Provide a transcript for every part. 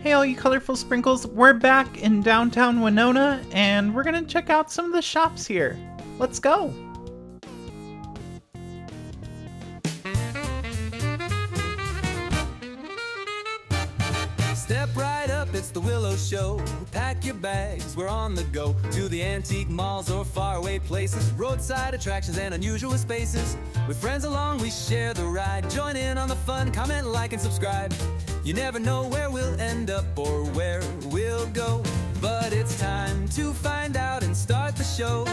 Hey all you colorful sprinkles, we're back in downtown Winona and we're gonna check out some of the shops here. Let's go! Step right up, it's the Willow Show. Pack your bags, we're on the go. To the antique malls or faraway places, roadside attractions and unusual spaces. With friends along, we share the ride. Join in on the fun, comment, like, and subscribe. You never know where we'll end up or where we'll go, but it's time to find out and start the show.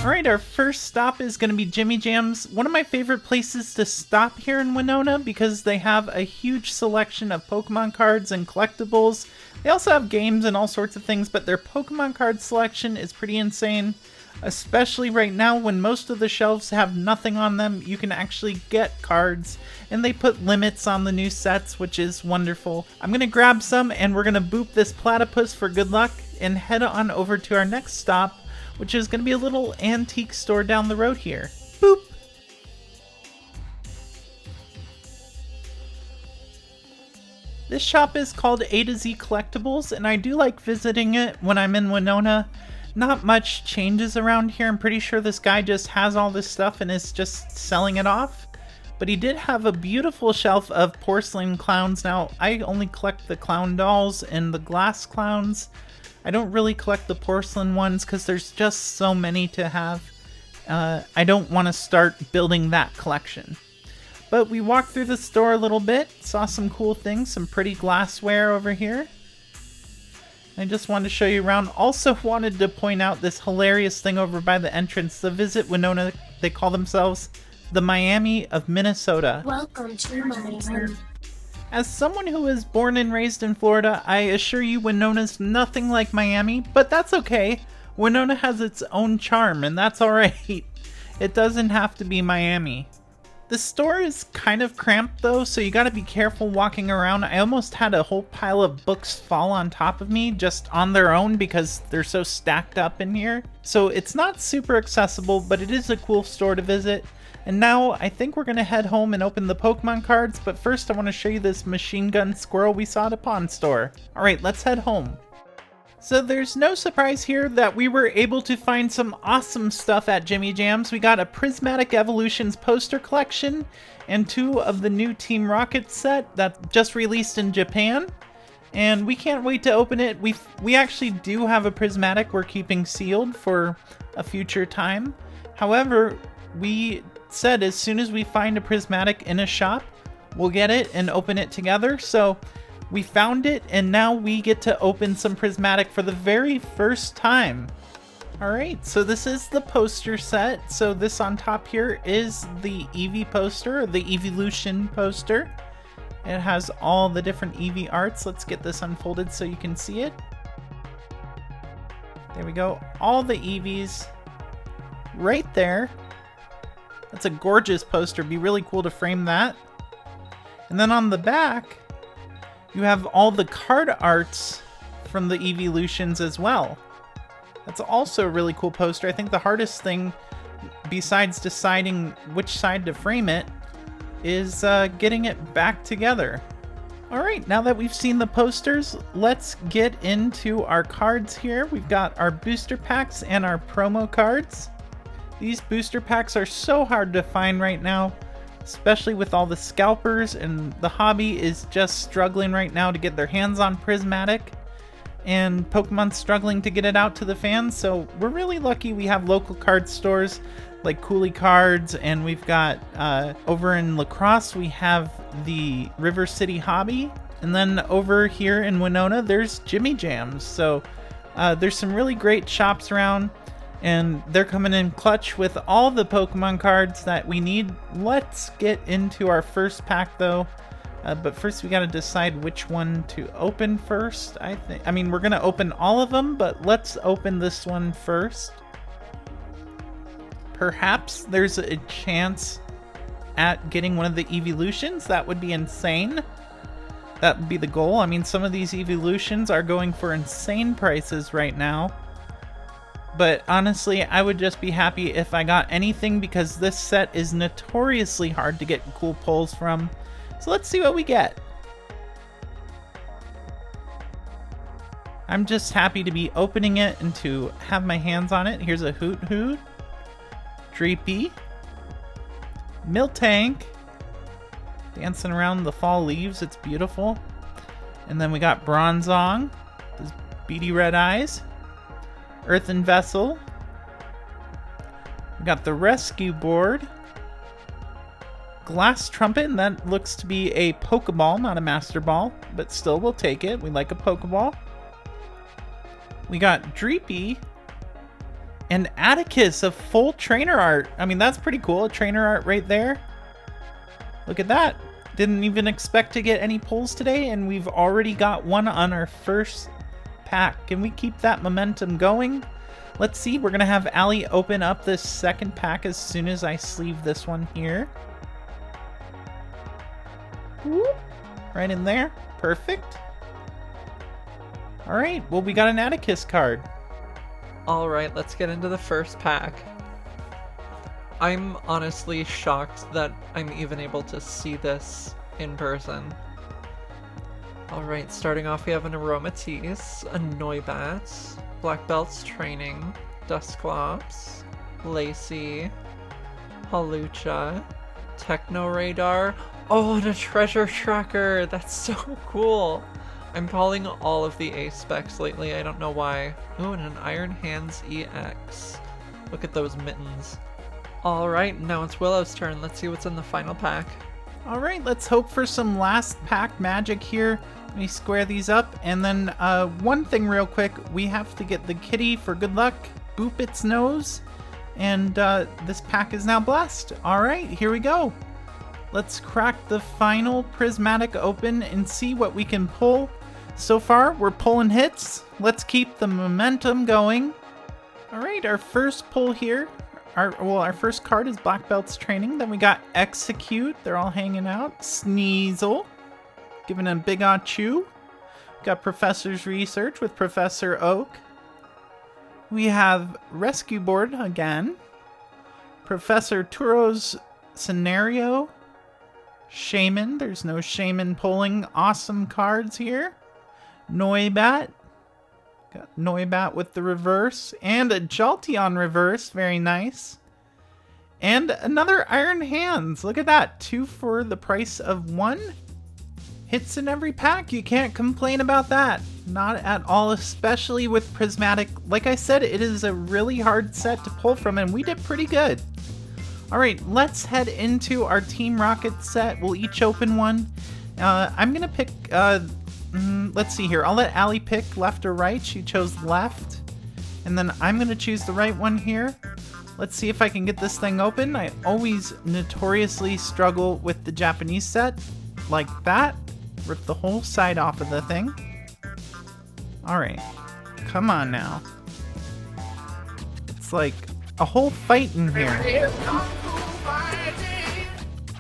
Alright, our first stop is going to be Jimmy Jam's, one of my favorite places to stop here in Winona because they have a huge selection of Pokemon cards and collectibles. They also have games and all sorts of things, but their Pokemon card selection is pretty insane. Especially right now when most of the shelves have nothing on them, you can actually get cards, and they put limits on the new sets, which is wonderful. I'm going to grab some and we're going to boop this platypus for good luck and head on over to our next stop, which is going to be a little antique store down the road here. Boop! This shop is called A-Z Collectibles, and I do like visiting it when I'm in Winona. Not much changes around here. I'm pretty sure this guy just has all this stuff and is just selling it off. But he did have a beautiful shelf of porcelain clowns. Now, I only collect the clown dolls and the glass clowns. I don't really collect the porcelain ones because there's just so many to have. I don't want to start building that collection. But we walked through the store a little bit, saw some cool things, some pretty glassware over here. I just wanted to show you around. Also wanted to point out this hilarious thing over by the entrance. The Visit Winona, they call themselves the Miami of Minnesota. Welcome to Miami. As someone who was born and raised in Florida, I assure you Winona's nothing like Miami, but that's okay. Winona has its own charm, and that's alright. It doesn't have to be Miami. The store is kind of cramped though, so you gotta be careful walking around. I almost had a whole pile of books fall on top of me just on their own because they're so stacked up in here. So it's not super accessible, but it is a cool store to visit. And now I think we're gonna head home and open the Pokemon cards, but first I want to show you this machine gun squirrel we saw at a pawn store. Alright, let's head home. So there's no surprise here that we were able to find some awesome stuff at Jimmy Jam's. We got a Prismatic Evolutions poster collection and 2 of the new Team Rocket set that just released in Japan. And we can't wait to open it. We actually do have a Prismatic we're keeping sealed for a future time. However, we said as soon as we find a Prismatic in a shop, we'll get it and open it together. So we found it, and now we get to open some Prismatic for the very first time. Alright, so this is the poster set. So this on top here is the Eevee poster, or the Evolution poster. It has all the different Eevee arts. Let's get this unfolded so you can see it. There we go. All the Eevees right there. That's a gorgeous poster. It'd be really cool to frame that. And then on the back, you have all the card arts from the Evolutions as well. That's also a really cool poster. I think the hardest thing, besides deciding which side to frame it, is getting it back together. Alright, now that we've seen the posters, let's get into our cards here. We've got our booster packs and our promo cards. These booster packs are so hard to find right now, especially with all the scalpers, and the hobby is just struggling right now to get their hands on Prismatic, and Pokemon's struggling to get it out to the fans. So we're really lucky we have local card stores like Cooley Cards, and we've got over in La Crosse we have the River City Hobby, and then over here in Winona there's Jimmy Jam's. So there's some really great shops around, and they're coming in clutch with all the Pokemon cards that we need. Let's get into our first pack though. But first we gotta decide which one to open first, I mean, we're gonna open all of them, but let's open this one first. Perhaps there's a chance at getting one of the Evolutions. That would be insane. That would be the goal. I mean, some of these Evolutions are going for insane prices right now. But honestly, I would just be happy if I got anything because this set is notoriously hard to get cool pulls from. So let's see what we get. I'm just happy to be opening it and to have my hands on it. Here's a Hoot Hoot, Dreepy, Miltank, dancing around the fall leaves. It's beautiful. And then we got Bronzong, his beady red eyes, Earthen Vessel. We got the Rescue Board, Glass Trumpet, and that looks to be a Pokeball, not a Master Ball, but still we'll take it. We like a Pokeball. We got Dreepy and Atticus, a full trainer art. I mean, that's pretty cool. A trainer art right there. Look at that. Didn't even expect to get any pulls today, and we've already got one on our first pack. Can we keep that momentum going? Let's see. We're going to have Allie open up this second pack as soon as I sleeve this one here. Whoop. Right in there. Perfect. Alright, well, we got an Atticus card. Alright, let's get into the first pack. I'm honestly shocked that I'm even able to see this in person. Alright, starting off we have an Aromatisse, a Noibat, Black Belt's Training, Dusclops, Lacey, Hawlucha, Techno Radar. Oh, and a Treasure Tracker! That's so cool! I'm pulling all of the A specs lately, I don't know why. Ooh, and an Iron Hands EX. Look at those mittens. Alright, now it's Willow's turn. Let's see what's in the final pack. Alright, let's hope for some last pack magic here. Let me square these up. And then one thing real quick. We have to get the kitty for good luck. Boop its nose. And this pack is now blessed. Alright, here we go. Let's crack the final prismatic open and see what we can pull. So far, we're pulling hits. Let's keep the momentum going. Alright, our first pull here. Our first card is Black Belt's Training. Then we got Execute. They're all hanging out. Sneasel. Giving a big chew. Got Professor's Research with Professor Oak. We have Rescue Board again. Professor Turo's Scenario. Shaman. There's no Shaman pulling. Awesome cards here. Noibat. Got Noibat with the reverse. And a Jolteon reverse. Very nice. And another Iron Hands. Look at that. 2 for the price of 1. Hits in every pack. You can't complain about that. Not at all, especially with Prismatic. Like I said, it is a really hard set to pull from, and we did pretty good. Alright, let's head into our Team Rocket set. We'll each open one. I'm going to pick... let's see here. I'll let Allie pick left or right. She chose left. And then I'm going to choose the right one here. Let's see if I can get this thing open. I always notoriously struggle with the Japanese set. Like that. Rip the whole side off of the thing. Alright. Come on now. It's like a whole fight in here.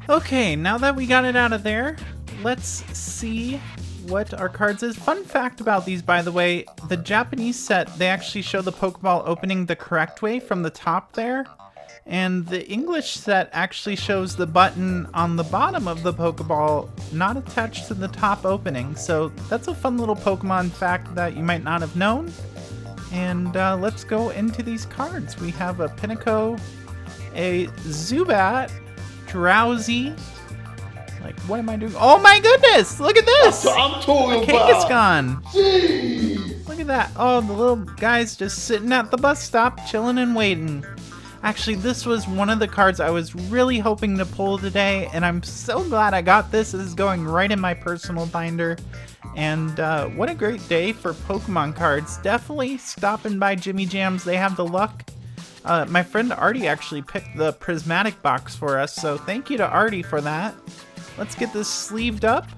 Okay, now that we got it out of there, let's see what our cards is. Fun fact about these, by the way, the Japanese set, they actually show the Pokeball opening the correct way from the top there. And the English set actually shows the button on the bottom of the Pokeball not attached to the top opening. So that's a fun little Pokemon fact that you might not have known. And let's go into these cards. We have a Pinnacle, a Zubat, Drowsy. Like, what am I doing? Oh my goodness! Look at this! That's what I'm talking Kangaskhan. Jeez. Look at that. Oh, the little guy's just sitting at the bus stop, chilling and waiting. Actually, this was one of the cards I was really hoping to pull today, and I'm so glad I got this. This is going right in my personal binder. And what a great day for Pokemon cards. Definitely stopping by Jimmy Jams. They have the luck. My friend Artie actually picked the Prismatic box for us, so thank you to Artie for that. Let's get this sleeved up,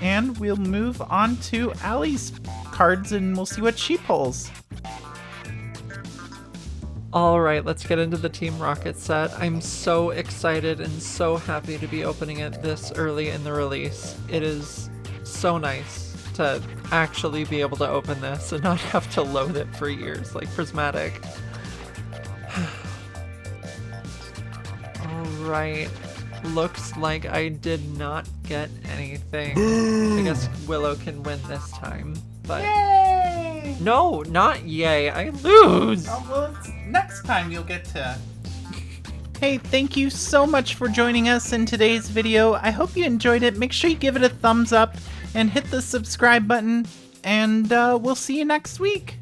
and we'll move on to Allie's cards, and we'll see what she pulls. Alright, let's get into the Team Rocket set. I'm so excited and so happy to be opening it this early in the release. It is so nice to actually be able to open this and not have to load it for years like Prismatic. Alright, looks like I did not get anything. I guess Willow can win this time, but... Yay! yay. No, not yay. I lose. Oh, well, next time you'll get to... Hey, thank you so much for joining us in today's video. I hope you enjoyed it. Make sure you give it a thumbs up and hit the subscribe button. And we'll see you next week.